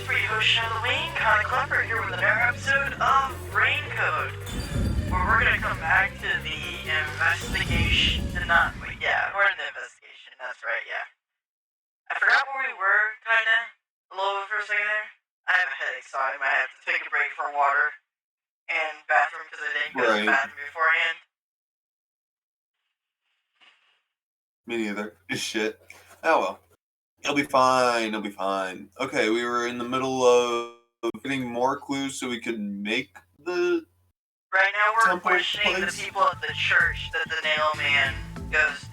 for you, host Halloween, Kinda Clever, here with another episode of Raincoat, where we're gonna come back to the investigation, we're in the investigation, that's right, yeah. I forgot where we were, kinda, a little bit for a second there. I have a headache, so I might have to take a break for water and bathroom, because I didn't go to the bathroom beforehand. Me neither. Just shit. Oh well. It'll be fine. It'll be fine. Okay, we were in the middle of getting more clues so we could make the... Right now we're questioning the people at the church that the nail man goes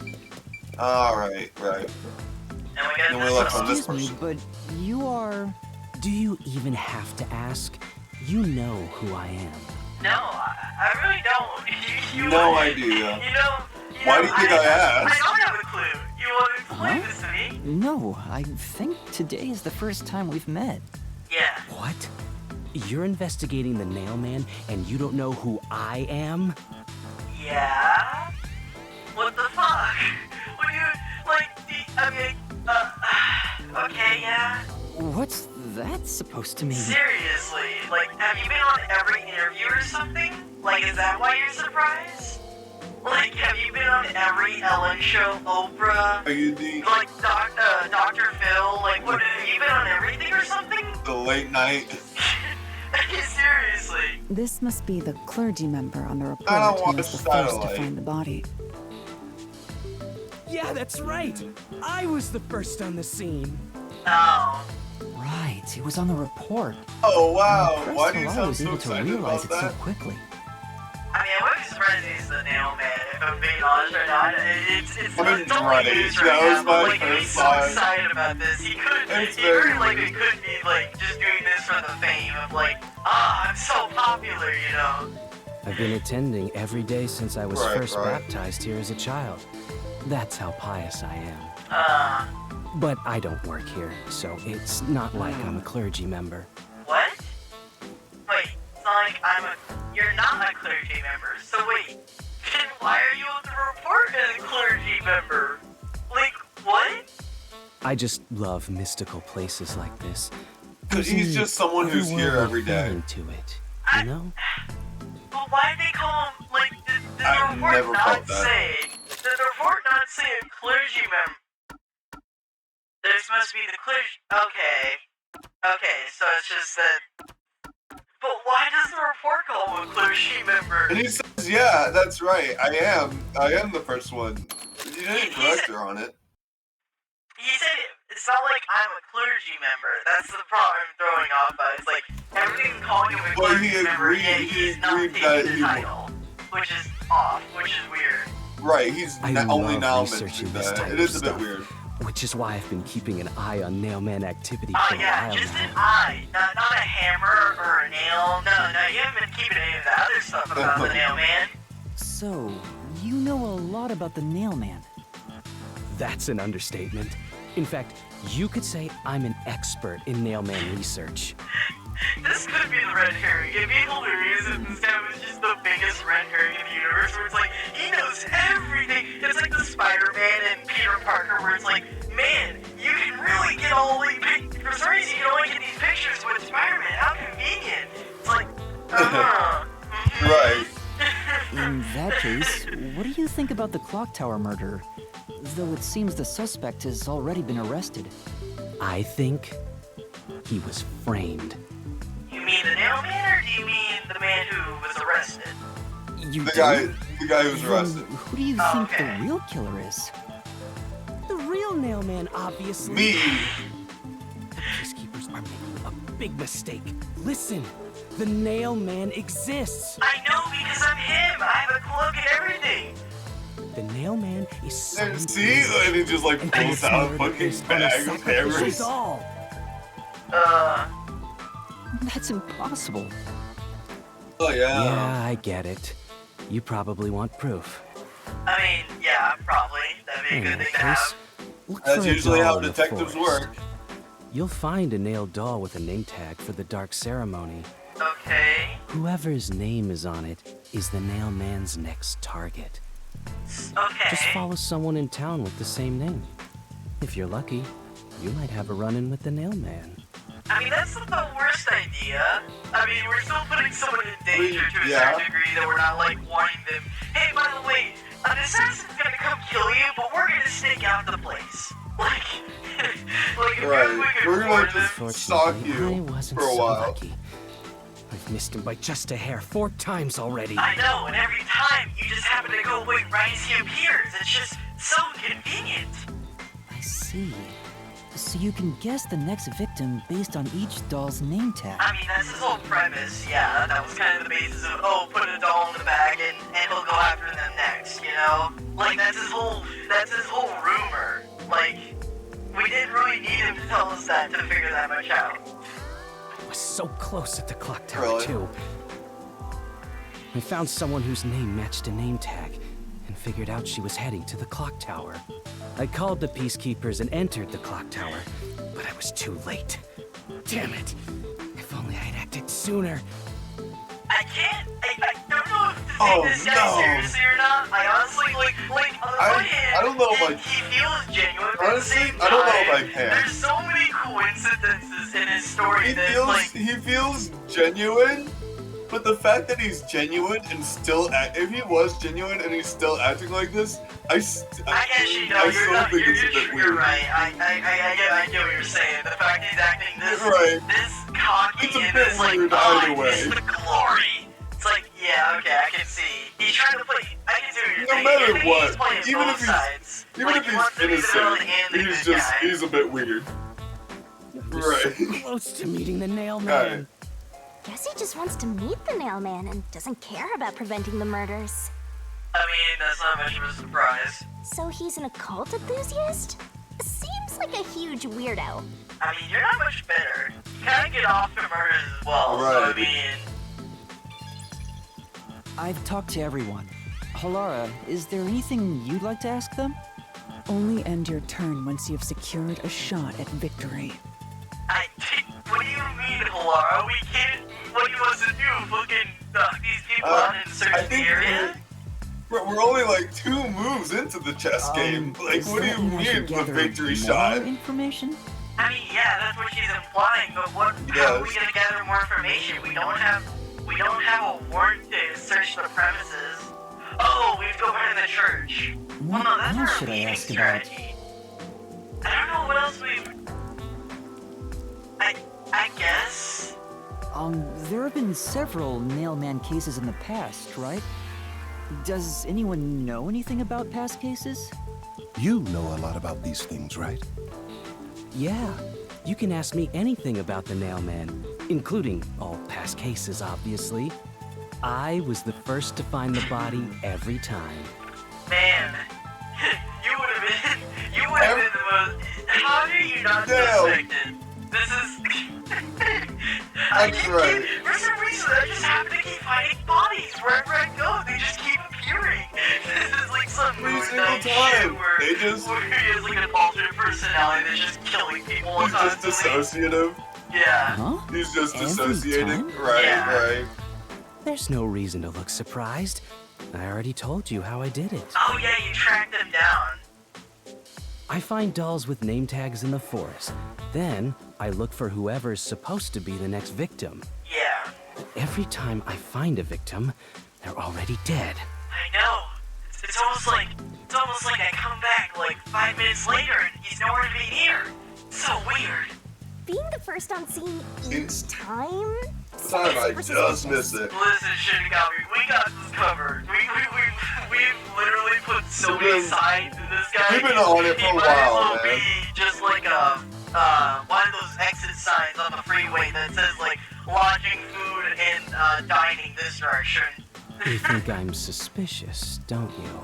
to. Alright, right. And we got this one. Excuse me, but you are... Do you even have to ask? You know who I am. No, I really don't. No idea. Why do you think I asked? I don't have a clue. You want to explain this to me? No, I think today is the first time we've met. Yeah. What? You're investigating the nail man and you don't know who I am? Yeah? What the fuck? What do you, okay, yeah? What's that supposed to mean? Seriously, have you been on every interview or something? Is that why you're surprised? Have you been on every Ellen show, Oprah? Are you the... Dr. Phil? What, have you been on everything or something? The late night? Seriously. This must be the clergy member on the report I don't who want was the satellite. first to find the body. Yeah, that's right. I was the first on the scene. Oh. Right, it was on the report. Oh wow, I'm why do you impressed I sound was so able to excited realize about it so that? quickly. I mean, I wouldn't be surprised if he's the nail man, if I'm being honest right now. It's only news Right, right that now, was my but he's first so line. excited about this. He It's very very likely could be, just doing this for the fame of, I'm so popular, you know? I've been attending every day since I was Right, first right. baptized here as a child. That's how pious I am. But I don't work here, so it's not like I'm a clergy member. What? Wait, it's not like you're not a clergy member, so wait, then why are you on the report as a clergy member? What? I just love mystical places like this. Because he's just someone who's here every day. To it, you know? But why did they call him, did the I report never not felt that. did the report not say a clergy member? This must be the clergy, okay, so it's just that, but why does the report call him a clergy member? And he says, yeah, that's right, I am the first one. You didn't correct her on it. He said it's not like I'm a clergy member. That's the problem I'm throwing off by. It's everything's calling him a Well, clergy he member, agreed- yet he he's not agreed taking that the he- title, which is off, which is weird. Right, he's I only love now researching mentioning this that. type It of is a bit stuff. weird. Which is why I've been keeping an eye on Nailman activity Oh for a yeah, while just an now. eye, not a hammer or a nail. No, you haven't been keeping any of the other stuff about the nail man. So, you know a lot about the nail man. That's an understatement. In fact, you could say I'm an expert in nailman research. This could be the red herring. It'd be hilarious if instead was just the biggest red herring in the universe, where it's he knows everything. It's like the Spider-Man and Peter Parker, where it's man, you can really get all the for some reason you can only get these pictures with Spider-Man. How convenient. It's Right. In that case, what do you think about the clock tower murder? Though it seems the suspect has already been arrested. I think he was framed. You mean the nail man, or do you mean the man who was arrested? You The do? guy who's arrested. Then who do you Oh, think okay. the real killer is? The real nailman, obviously. Me. The peacekeepers are making a big mistake. Listen, the nailman exists. I know because I'm him. I have a cloak and everything. The nailman is And signed see, and he just and pulls this out a murder fucking is on a bag of sacrificial hammers. doll. That's impossible. Oh yeah. Yeah, I get it. You probably want proof. I mean, yeah, probably. That'd be a In good that thing to case, have. look That's for a usually how doll in the detectives forest. work. You'll find a nailed doll with a name tag for the dark ceremony. Okay. Whoever's name is on it is the nail man's next target. Okay. Just follow someone in town with the same name. If you're lucky, you might have a run-in with the nail man. I mean, that's not the worst idea. I mean, we're still putting someone in danger to a Yeah. certain degree that we're not, like, warning them. Hey, by the way, an assassin's gonna come kill you, but we're gonna stake out the place. Like, like if Right. we could We're gonna warn just them. stalk Fortunately, you I wasn't for a so while. lucky. I've missed him by just a hair 4 times already. I know, and every time you just happen to go away right as he appears. It's just so convenient. I see. So you can guess the next victim based on each doll's name tag. I mean, that's his whole premise, yeah. That was kind of the basis of, oh, put a doll in the bag and he'll go after them next, you know? Like, that's his whole rumor. Like, we didn't really need him to tell us that to figure that much out. I was so close at the clock tower, Really? too. I found someone whose name matched a name tag and figured out she was heading to the clock tower. I called the peacekeepers and entered the clock tower, but I was too late. Damn it! If only I had acted sooner. I don't know if to take Oh, this guy no. seriously or not. I honestly, like, on the one hand, I don't know if I- he feels genuine, but Honestly, at the same I don't know if time, I can. there's so many coincidences in his story that, like, He feels genuine, but the fact that he's genuine and still if he was genuine and he's still acting like this, I actually know I you're still not. think You're, it's a bit you're weird. right. I get what you're saying. The fact he's acting this Right. this cocky It's a and bit this like, weird oh, either way. it's the glory. It's like, yeah, okay, I can see. He's trying to play. I can see what you're No saying. matter I think what, he's playing even both if he's- sides. even Like, if he he's wants to be the villain and the innocent, good guy. he's a bit weird. Right. Close to meeting the nail man. Guess he just wants to meet the nail man and doesn't care about preventing the murders. I mean, that's not much of a surprise. So he's an occult enthusiast? Seems like a huge weirdo. I mean, you're not much better. You kind of get off to murders as well. So I Right. mean, I've talked to everyone. Halara, is there anything you'd like to ask them? Only end your turn once you've secured a shot at victory. what do you mean, Halara? We can't. What do you want us to do? Fucking knock these people out and search I the think area? we're only like 2 moves into the chess game. Like, Is what do that you mean I should mean the gather victory more shot? information? I mean, yeah, that's what she's implying. But what? How are we Yes. gonna gather more information? We don't have a warrant to search the premises. Oh, we have to go back to the church. Well, no, that's else our should I leaving ask about? strategy. I don't know what else we. I guess. There have been several nailman cases in the past, right? Does anyone know anything about past cases? You know a lot about these things, right? Yeah, you can ask me anything about the nail man, including all past cases, obviously. I was the first to find the body every time. Man, you would have been the most. How do you not Damn. suspect it? This is. That's right. For some reason, I just happen to keep finding bodies wherever I go. They just keep appearing. This is like some Every Moon single Knight time. shit where, They just- where he has like an alternate personality that's just killing people He's just constantly. dissociative. Yeah. Huh? He's just Every dissociating. time? Right, Yeah. right. There's no reason to look surprised. I already told you how I did it. Oh yeah, you tracked them down. I find dolls with name tags in the forest. Then, I look for whoever's supposed to be the next victim. Yeah. Every time I find a victim, they're already dead. I know. It's almost like I come back like 5 minutes later and he's nowhere to be near. So weird. Being the first on scene each time? Time I Super just suspicious. missed it. Listen, Shinigami, we got this covered. We've literally put so We've many been- signs in this guy. we've been on it for He a might as while, well man. be just like one of those exit signs on the freeway that says like lodging, food, and dining this direction. You think I'm suspicious, don't you?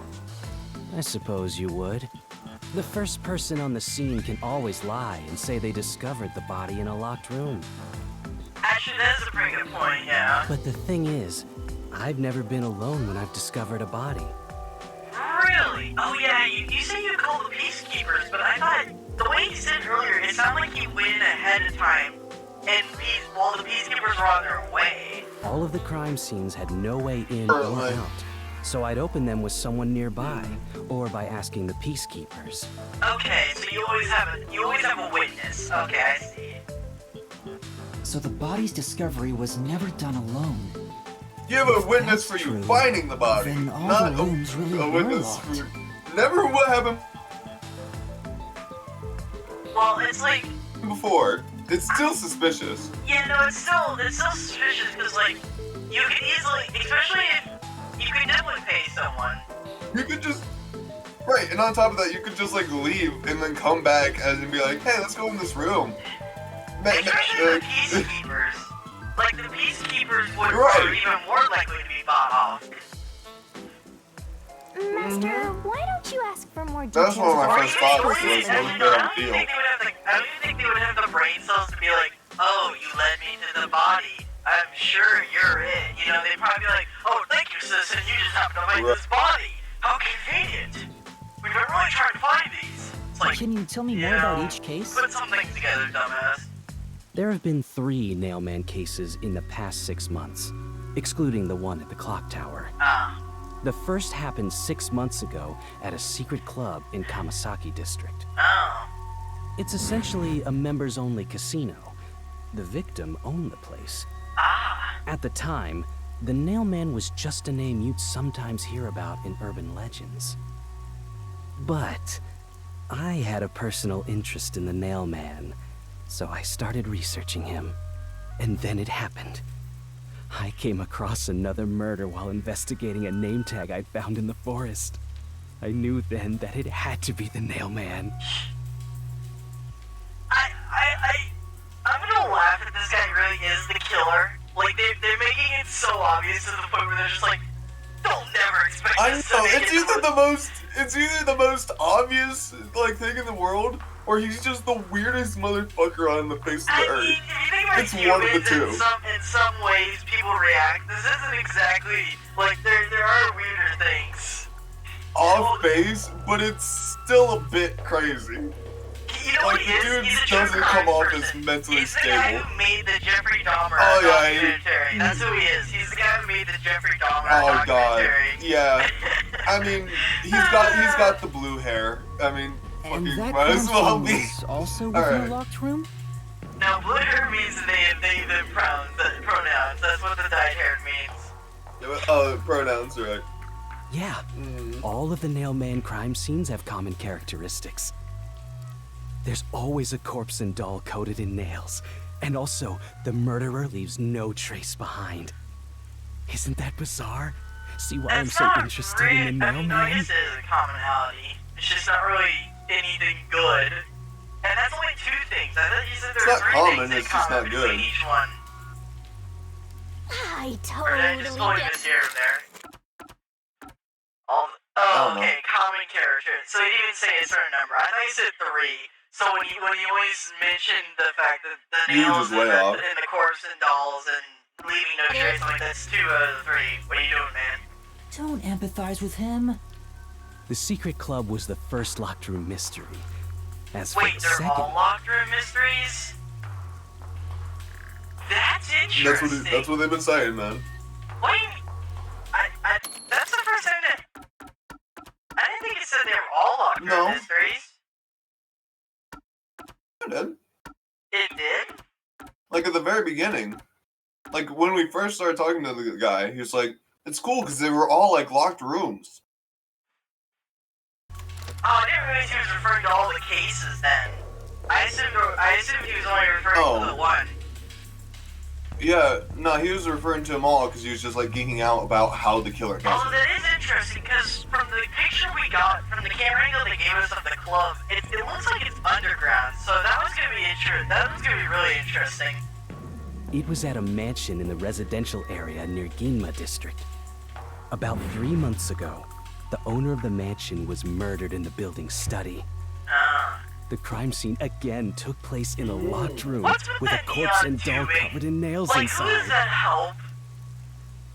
I suppose you would. The first person on the scene can always lie and say they discovered the body in a locked room. Actually, that's a pretty good point, yeah. But the thing is, I've never been alone when I've discovered a body. Really? Oh yeah, you say you called the peacekeepers, but I thought the way you said earlier, it sounded like you went in ahead of time, and while the peacekeepers were on their way. All of the crime scenes had no way in Certainly. or out. so I'd open them with someone nearby, or by asking the peacekeepers. Okay, so you always have a witness. Okay, I see. So the body's discovery was never done alone. You have a witness That's for you true. finding the body, Then all not the rooms really a were witness locked. for never what happened Well, it's like, before. It's still suspicious. yeah, no, it's still suspicious because like you could easily, especially if you could definitely pay someone. You could just right, and on top of that, you could just like leave and then come back and be like, "Hey, let's go in this room." Especially the peacekeepers. Like the peacekeepers would Right. are even more likely to be bought off. Master, why don't you ask for more details? That's one of my about first the thoughts was, situation? let's get on the deal. I don't even think they would have the brain cells to be like, oh, you led me to the body. I'm sure you're it. You know, they'd probably be like, oh, thank you, sis, and you just happened to find this body. How convenient. We've been really trying to find these. It's like, Can you tell me more you about know, each case? Put something together, dumbass. There have been 3 Nailman cases in the past 6 months, excluding the one at the clock tower. Ah. The first happened 6 months ago at a secret club in Kamasaki district. Oh. It's essentially a members-only casino. The victim owned the place. Ah. At the time, the Nailman was just a name you'd sometimes hear about in urban legends. But I had a personal interest in the Nailman, so I started researching him. And then it happened. I came across another murder while investigating a name tag I'd found in the forest. I knew then that it had to be the Nailman. I'm gonna laugh if this guy really is the killer. Like, they're making it so obvious to the point where they're just like, they'll never expect I this know to make it's it either the most obvious like thing in the world, or he's just the weirdest motherfucker on the face of the I earth. mean, if you think about It's one of the humans, two. in some ways people react. This isn't exactly, like, there are weirder things. Off base, but it's still a bit crazy. You know Like, what he the is? dude He's a true doesn't crime come off person. as mentally He's the guy stable. who made the Jeffrey Dahmer Oh, yeah, documentary. That's who he is. He's the guy who made the Jeffrey Dahmer Oh god, documentary. yeah. I mean, he's got the blue hair. I mean, And fucking that might as well crime be. scene was also within Alright. a locked room? No, blue hair means the pronouns. That's what the dyed hair means. Oh, pronouns, right? Yeah, all of the Nailman crime scenes have common characteristics. There's always a corpse and doll coated in nails, and also the murderer leaves no trace behind. Isn't that bizarre? See why I'm That's so not interested really, in the I mean, I Nailman? guess it is a commonality. It's just not really anything good. And that's only 2 things. I thought you said there It's were not 3 common, things in it's just common not between good. each one. I Or did I just totally only get miss here and there? I Oh, don't okay, common character. So you didn't say a certain number. I thought you said 3. So when you always mentioned the fact that the You were nails just way off. and the corpse and dolls and leaving no trace, I'm like, that's 2 out of the 3. What are you doing, man? Don't empathize with him. The secret club was the first locked room mystery. As for Wait, the they're second, all locked room mysteries? That's interesting. That's what they've been saying, man. What do you mean? That's the first time that... I didn't think it said they were all locked room No. mysteries. It did. It did? Like at the very beginning, like when we first started talking to the guy, he was like, "It's cool because they were all like locked rooms." Oh, I didn't realize he was referring to all the cases then. I assumed he was only referring to the one. Yeah, no, he was referring to them all because he was just like geeking out about how the killer does Although it. that is interesting, because from the picture we got, from the camera angle they gave us of the club, it looks like it's underground, so that was gonna be really interesting. it was at a mansion in the residential area near Ginma district. About 3 months ago, the owner of the mansion was murdered in the building's study. The crime scene again took place in a locked room What's with a that corpse neon and doll tubing? covered in nails Like, who does inside. that help?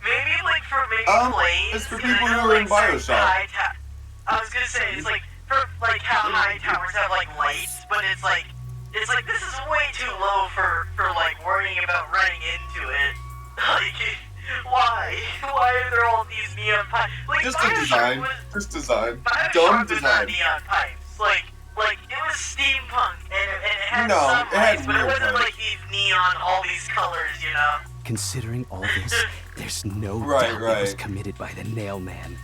Maybe, like, for maybe planes? it's for 'cause I people know, who are in like, certain Bioshock. I was gonna say, it's like, for, like, how high towers have, like, lights, but it's like, this is way too low for like, worrying about running into it. Like, Why? Why are there all these neon pipes? Like, Just a design. Just design. Dumb design. Neon pipes. Like it was steampunk, and it had No, some it had lights, but it real wasn't lights. like these neon, all these colors, you know? Considering all this, there's no Right, doubt it was right. committed by the Nail Man.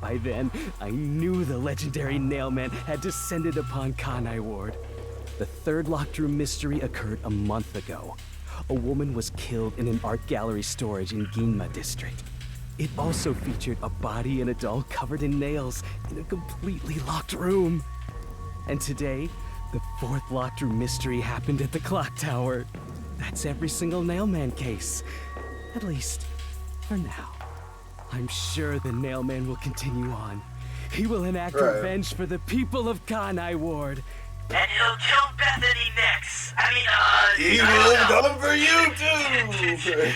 By then, I knew the legendary Nail Man had descended upon Kanai Ward. The third locked room mystery occurred a month ago. A woman was killed in an art gallery storage in Ginma district. It also featured a body and a doll covered in nails in a completely locked room. And today, the fourth locked room mystery happened at the clock tower. That's every single Nailman case. At least, for now. I'm sure the Nailman will continue on. He will enact Right. revenge for the people of Kanai Ward. And he'll kill Bethany next. I mean, He I will don't know. come for you too.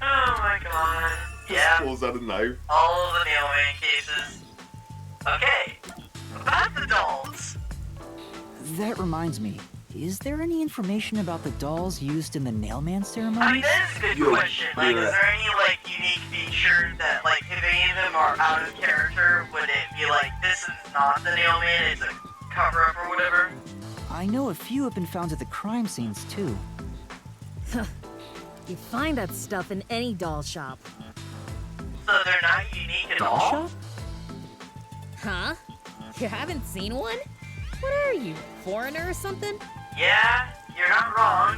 Oh my god. Just Yeah, pulls out a knife. all of the Nailman cases. Okay, about the dolls. That reminds me. Is there any information about the dolls used in the Nailman I mean, ceremony? that is a good Yo, question. Like, is yeah. there any, like, unique feature that, like, if any of them are out of character, would it be like, this is not the Nailman, it's a cover-up or whatever? I know a few have been found at the crime scenes too. You find that stuff in any doll shop. So they're not unique at Doll all? shop? Huh? You haven't seen one? What are you, foreigner or something? Yeah, you're not wrong.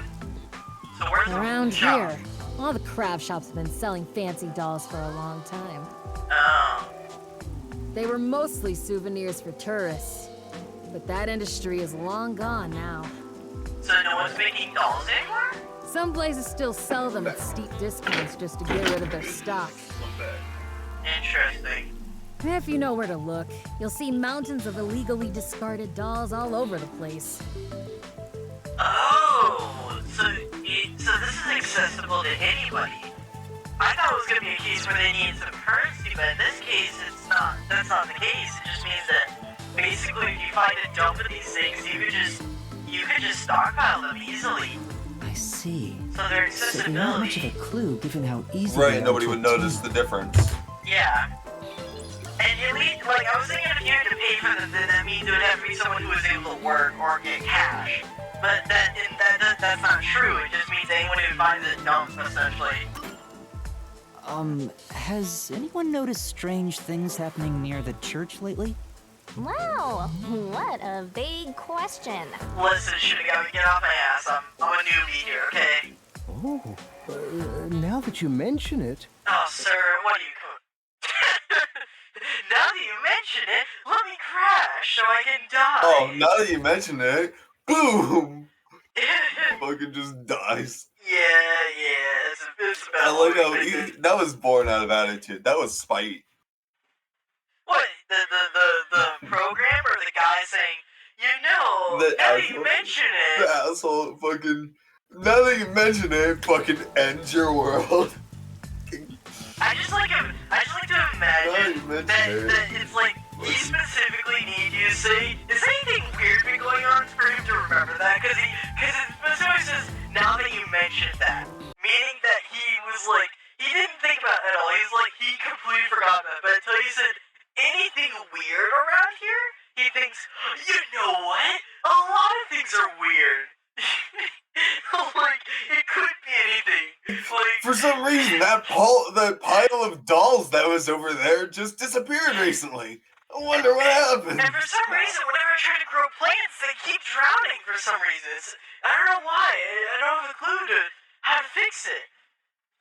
So where's Around the shop? here, all the craft shops have been selling fancy dolls for a long time. Oh. They were mostly souvenirs for tourists. But that industry is long gone now. So no one's making dolls anymore? Some places still sell them at steep discounts just to get rid of their stock. Interesting. If you know where to look, you'll see mountains of illegally discarded dolls all over the place. Oh, so this is accessible to anybody. I thought it was gonna be a case where they need some currency, but in this case, it's not. That's not the case. It just means that basically, if you find a dump of these things, you could just stockpile them easily. I see. So their So they're not much of accessibility. a clue given how easy Right, they are nobody to would obtain. notice the difference. Yeah. And at least, like, I was thinking if you had to pay for them, then that means it would have to be someone who was able to work or get cash. But that's not true. It just means anyone who finds it dumps, essentially. Has anyone noticed strange things happening near the church lately? Wow, what a vague question. Listen, Shinigami, get off my ass. I'm a newbie here, okay? Oh, now that you mention it, Oh, sir, what do you call Now that you mention it, let me crash so I can die. Oh, now that you mention it, boom! Fucking just dies. yeah, it's about I like how what we think. that was born out of attitude. That was spite. What? The program or the guy saying, now The that you asshole. mention The it. asshole fucking. Now that you mention it, fucking ends your world. I just like to Now imagine you mention that it. it's like he specifically need you to say, is anything weird been going on for him to remember that? Because it specifically says, now that you mentioned that. Meaning that he was like, he didn't think about it at all. He's like, he completely forgot about it. But until you said, anything weird around here? He thinks, you know what? A lot of things are weird. Like, it could be anything. Like, For some reason, that pile of dolls that was over there just disappeared recently. I wonder what happened. and for some reason, whenever I try to grow plants, they keep drowning for some reason. I don't know why. I don't have a clue to how to fix it.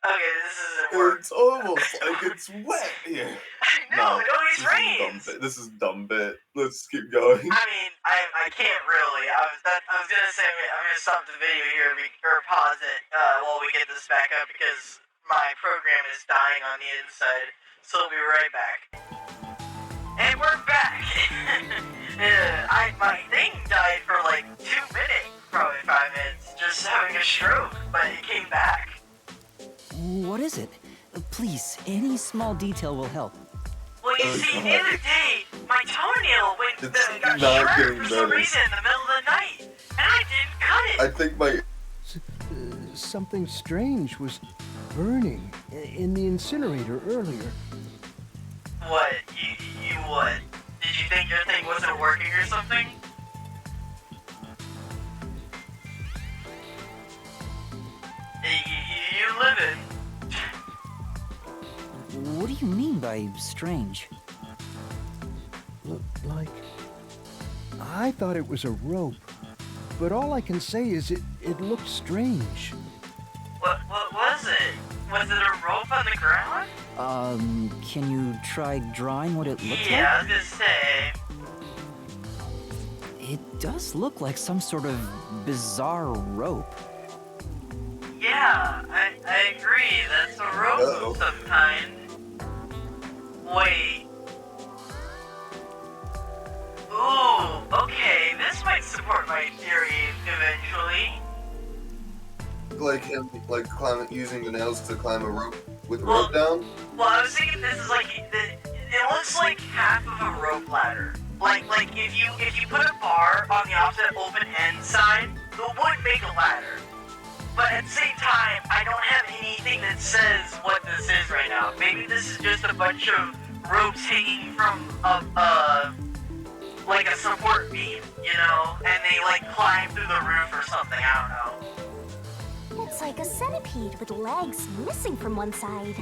Okay, this isn't work. It's almost like it's wet here. I know, it always rains. This is dumb bit. Let's keep going. I mean, I can't really. I was gonna say I'm gonna stop the video here or pause it while we get this back up because my program is dying on the inside. So we'll be right back. And we're back. My thing died for like 2 minutes, probably 5 minutes, just having a stroke, but it came back. What is it? Please, any small detail will help. Well, you see, the other day, my toenail got not sharp getting for some better. reason in the middle of the night, and I didn't cut it. I think my something strange was burning in the incinerator earlier. What? You what? Did you think your thing wasn't working or something? You live in. What do you mean by strange? Looked like... I thought it was a rope, but all I can say is it looked strange. What was it? Was it a rope on the ground? Can you try drawing what it looks Yeah, I like? was gonna say. It does look like some sort of bizarre rope. Yeah, I agree. That's a rope of some kind. Wait. Ooh, okay, this might support my theory eventually. Like him, like using the nails to climb a rope with the rope down? Well, I was thinking this is like, it looks like half of a rope ladder. Like if you put a bar on the opposite open end side, it would make a ladder. But at the same time, I don't have anything that says what this is right now. Maybe this is just a bunch of ropes hanging from like a support beam, you know? And they like climb through the roof or something, I don't know. It's like a centipede with legs missing from one side.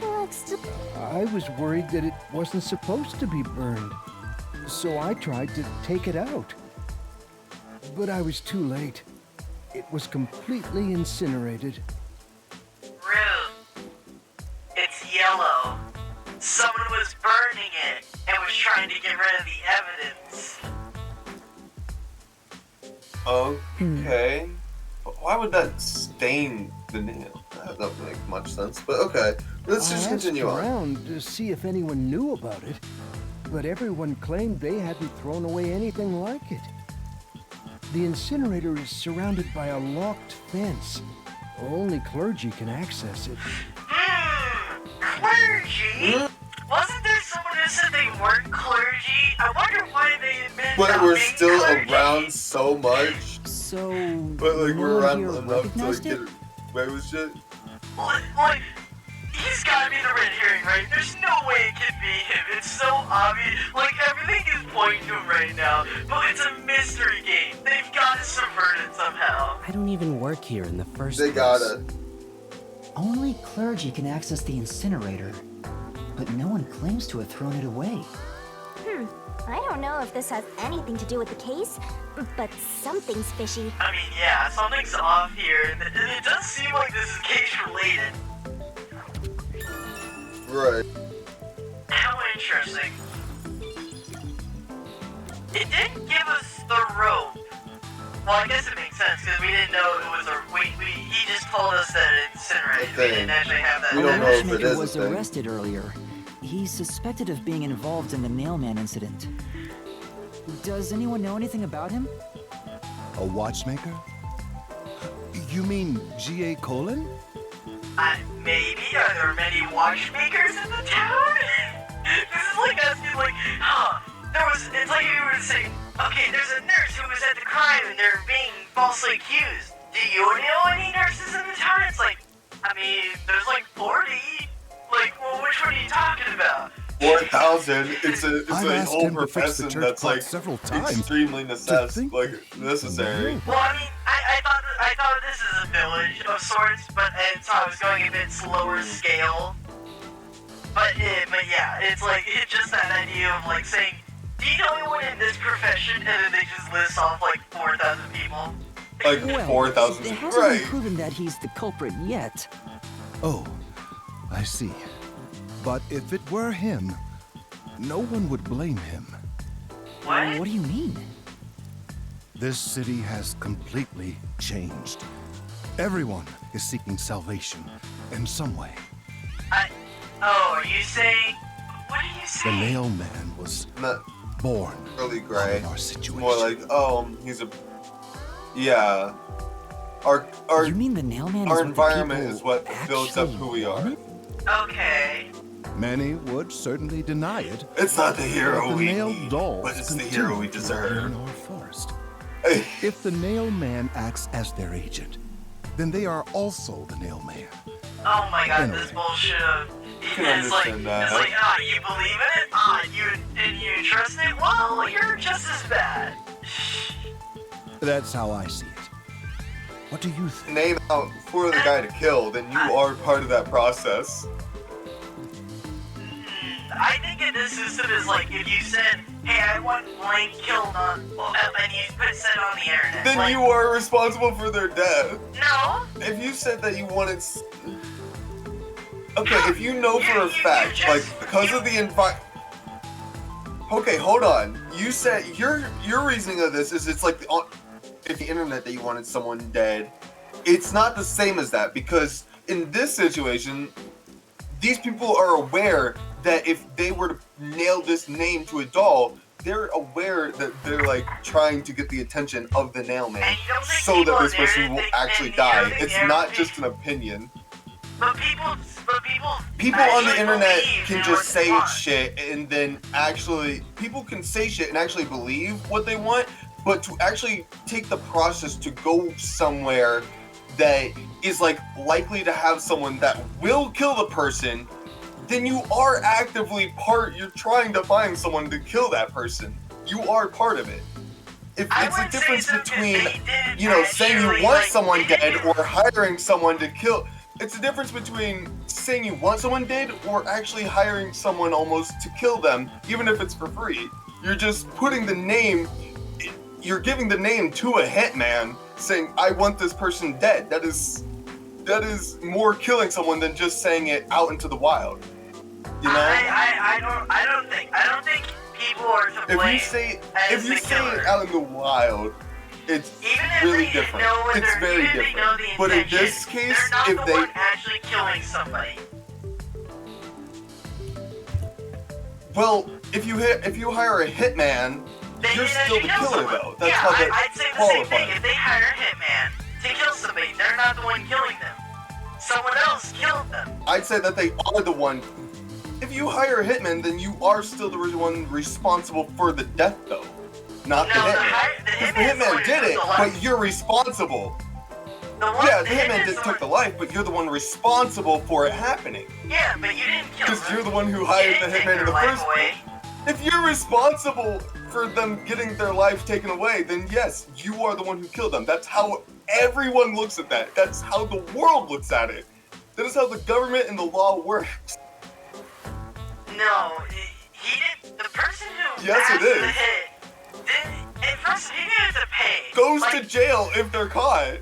Looks to... I was worried that it wasn't supposed to be burned, so I tried to take it out. But I was too late. It was completely incinerated. Ruth, it's yellow. Someone was burning it and was trying to get rid of the evidence. Okay. But why would that stain the nail? That doesn't make much sense, but okay. Let's just continue I asked on. around to see if anyone knew about it, but everyone claimed they hadn't thrown away anything like it. The incinerator is surrounded by a locked fence. Only clergy can access it. Clergy? Wasn't there someone who said they weren't clergy? I wonder why they admit But not we're being still clergy. around so much. So, But like no we're one around here enough to like recognized get it? away with shit. Like, he's gotta be the red herring, right? There's no way it can be him. It's so obvious. Like, everything is pointing to him right now. But it's a mystery game. They've gotta subvert it somehow. I don't even work here in the first They place. gotta. Only clergy can access the incinerator, but no one claims to have thrown it away. I don't know if this has anything to do with the case, but something's fishy. I mean, yeah, something's off here. It does seem like this is case related. Right. How interesting. It didn't give us the rope. Well, I guess it makes sense because we didn't know it was a. He just told us that it incinerated. We didn't actually have that. We don't The know if it watchmaker is a was thing. arrested earlier. He's suspected of being involved in the mailman incident. Does anyone know anything about him? A watchmaker? You mean G.A. Colin? Maybe. Are there many watchmakers in the town? This is like asking, like, it's like you were to say, okay, there's a nurse who was at the crime and they're being falsely accused. Do you know any nurses in the town? It's like, I mean, there's like 40. Like, well, which one are you talking about? 4,000. It's a I've asked whole him to fix the profession church that's clock like several times. extremely think- necessary. Well, I mean, I thought this is a village of sorts, but so I was going a bit slower scale. But yeah, it's like, it's just that idea of like saying, do you know anyone in this profession? And then they just list off like 4,000 people. Like Well, 4,000. it hasn't Right. been proven that he's the culprit yet. Oh, I see. But if it were him, no one would blame him. What? What do you mean? This city has completely changed. Everyone is seeking salvation in some way. Are you saying? What are you The saying? mailman was Not born really out gray. of our situation. More like, he's a. Yeah. Our You mean the mailman our is what the environment people is what builds up actually who we are. wanted? Okay. Many would certainly deny it. It's not the hero but the we nailed need, dolls but it's the continue hero we to deserve. appear in our forest. If the nail man acts as their agent, then they are also the nail man. Oh my god, Anyway. this bullshit. can It's like, understand that. it's like, ah, you believe in it? Ah, you trust it? Well, you're just as bad. That's how I see it. What do you think? Name out for the guy to kill, then you are part of that process. I think in this system is like if you said, hey, I want blank killed on, and you said on the internet. Then like, you are responsible for their death. No. If you said that you wanted... Okay, if you know for a fact, like, because of the Okay, hold on. You said, your reasoning of this is it's like the internet that you wanted someone dead. It's not the same as that, because in this situation, these people are aware that if they were to nail this name to a doll, they're aware that they're like trying to get the attention of the nail man so that this person will actually die. It's not just an opinion. But people on the internet believe can in just what they say want. shit and then actually, people can say shit and actually believe what they want, but to actually take the process to go somewhere that is like likely to have someone that will kill the person, then you are actively you're trying to find someone to kill that person. You are part of it. If it's the difference between, you know, saying you want someone dead or hiring someone to kill. It's the difference between saying you want someone dead or actually hiring someone almost to kill them, even if it's for free. You're just putting the name, you're giving the name to a hitman, saying, I want this person dead. That is more killing someone than just saying it out into the wild. You know? I don't think people are to blame. If you say it out in the wild, it's really different. It's very different. But in this case, they're if not they the one actually killing somebody. Well, if you hire a hitman, you're still the killer though. That's how that I'd say the same thing. If they hire a hitman to kill somebody, they're not the one killing them. Someone else killed them. I'd say that they are the one. If you hire a hitman, then you are still the one responsible for the death though. Not the hitman. Because the hitman did it, but you're responsible. Yeah, the hitman took the life, but you're the one responsible for it happening. Yeah, but you didn't kill them. Because you're the one who hired the hitman in the first place. If you're responsible for them getting their life taken away, then yes, you are the one who killed them. That's how everyone looks at that. That's how the world looks at it. That is how the government and the law works. No, he didn't. The person who Yes, it asked the is. hit, at first he needed to pay. Goes to jail if they're caught.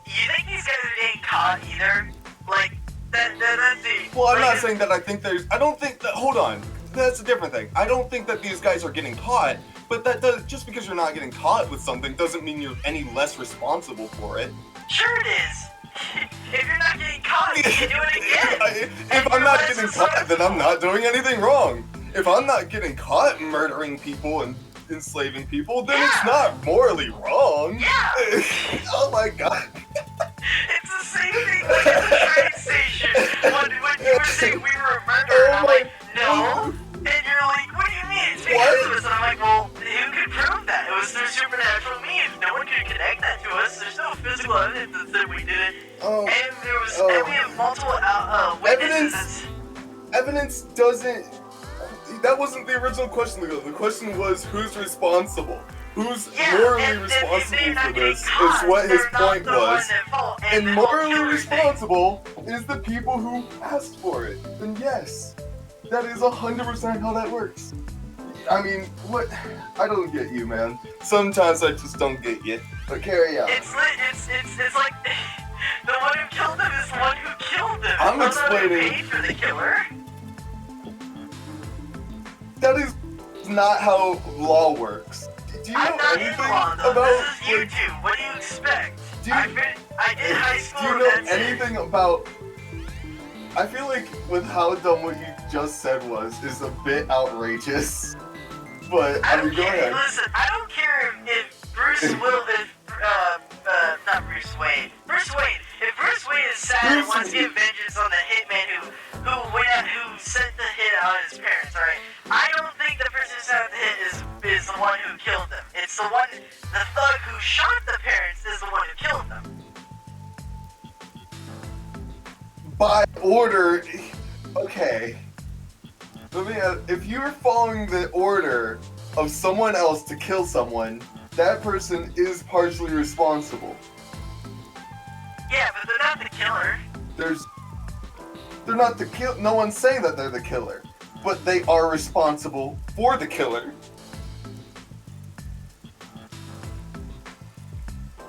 You think these guys are getting caught either? Like, that's it. Well, I'm not saying that I don't think that, hold on. That's a different thing. I don't think that these guys are getting caught, but that does, just because you're not getting caught with something doesn't mean you're any less responsible for it. Sure it is. If you're not getting caught, you can do it again. If I'm not getting caught, then I'm not doing anything wrong. If I'm not getting caught murdering people and enslaving people, then it's not morally wrong. Yeah. Oh my god. It's the same thing like at the train station. When you were saying we were a murderer, and I'm like, no. And you're like, what do you mean? It's because of us. And I'm like, well, who could prove that? It was through supernatural means. No one could connect that to us. There's no physical evidence that said we did it. And there was, and we have multiple witnesses. Evidence doesn't. That wasn't the original question, though. The question was who's responsible. Who's morally responsible for this is what his point was. And morally responsible is the people who asked for it. And yes, that is 100% how that works. I mean, what? I don't get you, man. Sometimes I just don't get you. But carry on. It's like the one who killed them is the one who killed them. I'm It's not who explaining. paid for the killer. That is not how law works. Do you know anything about This is YouTube. What do you expect? I did high school. Do you know anything about? I feel like with how dumb what you just said is a bit outrageous. But I mean, go ahead. Listen, I don't care if Bruce not Bruce Wayne. Bruce Wayne. If Bruce Wayne is sad and wants to get vengeance on the hitman who sent the hit on his parents, alright? I don't think the person who sent the hit is the one who killed them. It's the thug who shot the parents is the one who killed them. By order, okay. If you're following the order of someone else to kill someone, that person is partially responsible. Yeah, but they're not the killer. They're not the kill. No one's saying that they're the killer, but they are responsible for the killer.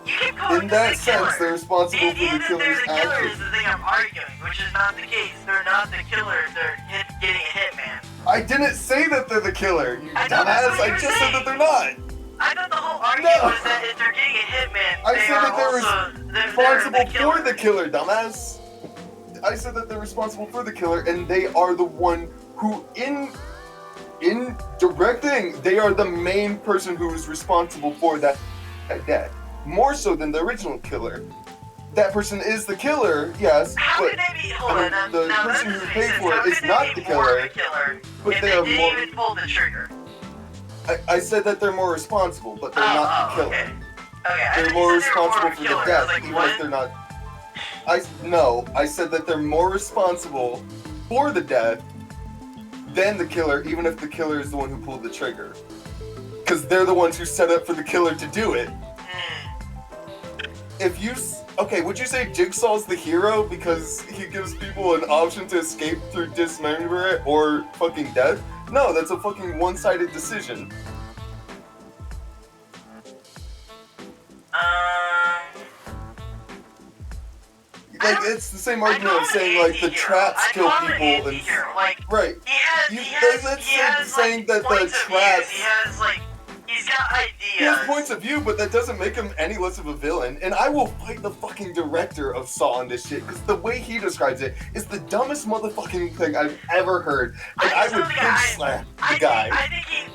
You keep calling In them that the killer. sense, they're responsible The for the idea that they're killer's the killer actions. is the thing I'm arguing, which is not the case. They're not the killer. They're getting a hitman. I didn't say that they're the killer, you I know, that's dumbass. what I you're just saying. said that they're not. I thought the whole argument No. was that if they're getting a hitman, I they said are that they're also responsible for the killer, dumbass. I said that they're responsible for the killer, and they are the one who, in directing, they are the main person who is responsible for that death. More so than the original killer. That person is the killer, yes, How but could they be? Hold on, the now that person who doesn't make paid sense. for How it could is they not be the more killer. of a killer But if they they are didn't more. even pull the trigger? I said that they're more responsible, but they're not the killer. Okay. Okay, I They're thought more you said they were responsible of a for the killer. I death, was like, even what? if they're not. I said that they're more responsible for the death than the killer, even if the killer is the one who pulled the trigger. Because they're the ones who set up for the killer to do it. If you would you say Jigsaw's the hero because he gives people an option to escape through dismemberment or fucking death? No, that's a fucking one-sided decision. Like, it's the same argument of saying, like, the traps kill people and... Like, Right. That's saying that the traps... He's got ideas. He has points of view, but that doesn't make him any less of a villain. And I will fight the fucking director of Saw on this shit, because the way he describes it is the dumbest motherfucking thing I've ever heard. And I would bitch slap the guy.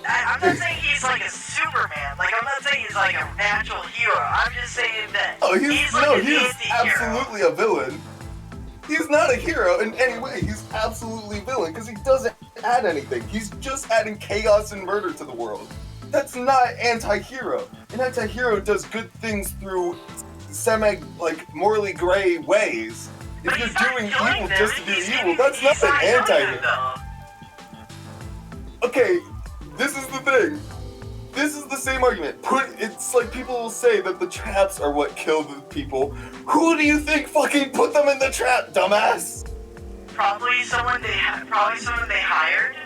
I'm not saying he's like a Superman. Like, I'm not saying he's like a natural hero. I'm just saying that he's absolutely a villain. He's not a hero in any way. He's absolutely a villain, because he doesn't add anything. He's just adding chaos and murder to the world. That's not anti-hero. An anti-hero does good things through morally gray ways. If you're doing evil just to do evil, that's not an anti-hero. Okay, this is the thing. This is the same argument. It's like people will say that the traps are what kill the people. Who do you think fucking put them in the trap, dumbass? Probably someone they hired,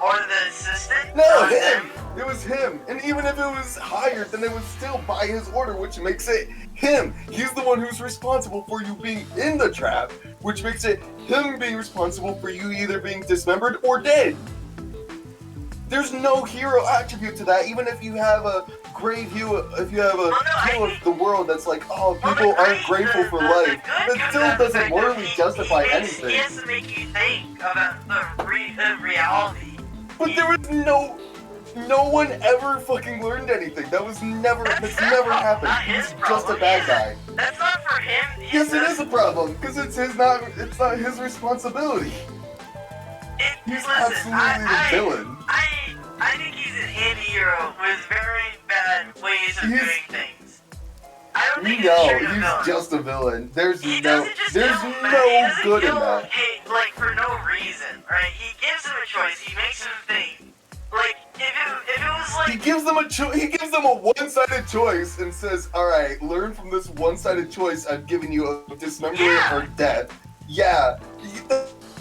or the assistant. No, him. It was him. And even if it was hired, then it was still by his order, which makes it him. He's the one who's responsible for you being in the trap, which makes it him being responsible for you either being dismembered or dead. There's no hero attribute to that, even if you have a great view, if you have a view of the world that's like, oh, people aren't grateful for life. That still doesn't morally justify anything. He has to make you think about the reality. But there was no one ever fucking learned anything. That's never happened. He's just a bad guy. That's not for him. Yes, it is a problem, because it's not his responsibility. He's absolutely the villain. I think he's an anti-hero with very bad ways of doing things. I don't think he's just a villain. There's no good in that. Like, for no reason, right? He gives him a choice. He makes him think. Like, if it was like... He gives them a one-sided choice and says, alright, learn from this one-sided choice I've given you of dismemberment or death. Yeah.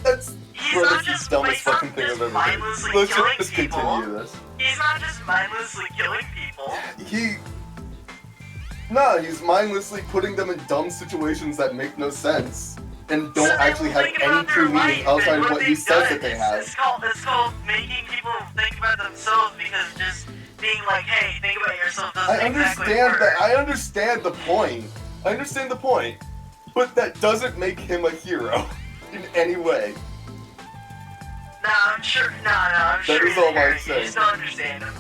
That's the dumbest fucking thing I've ever heard. Let's just continue this. He's not just mindlessly killing people. He's mindlessly putting them in dumb situations that make no sense. And don't actually have any true meaning outside of what he says that they have. It's called making people think about themselves, because just being like, hey, think about yourself doesn't exactly work. I understand the point. But that doesn't make him a hero in any way. I'm sure That is all I'm saying. You just don't understand him.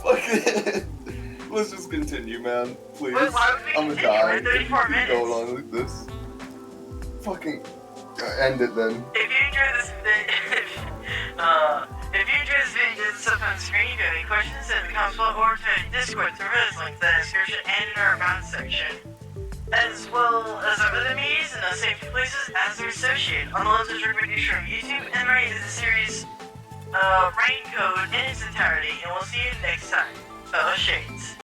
Fuck it. Let's just continue, man. Please. Wait, why would we I'm gonna continue? die. We're 34 minutes. Going on like this. Fucking end it then. If you enjoy this Discord through his link in the description and in our About section, as well as our other medias and those safety places as they're associated on the Lotus recommendation from YouTube, and right is the series Rain Code in its entirety, and we'll see you next time, fellow Shades.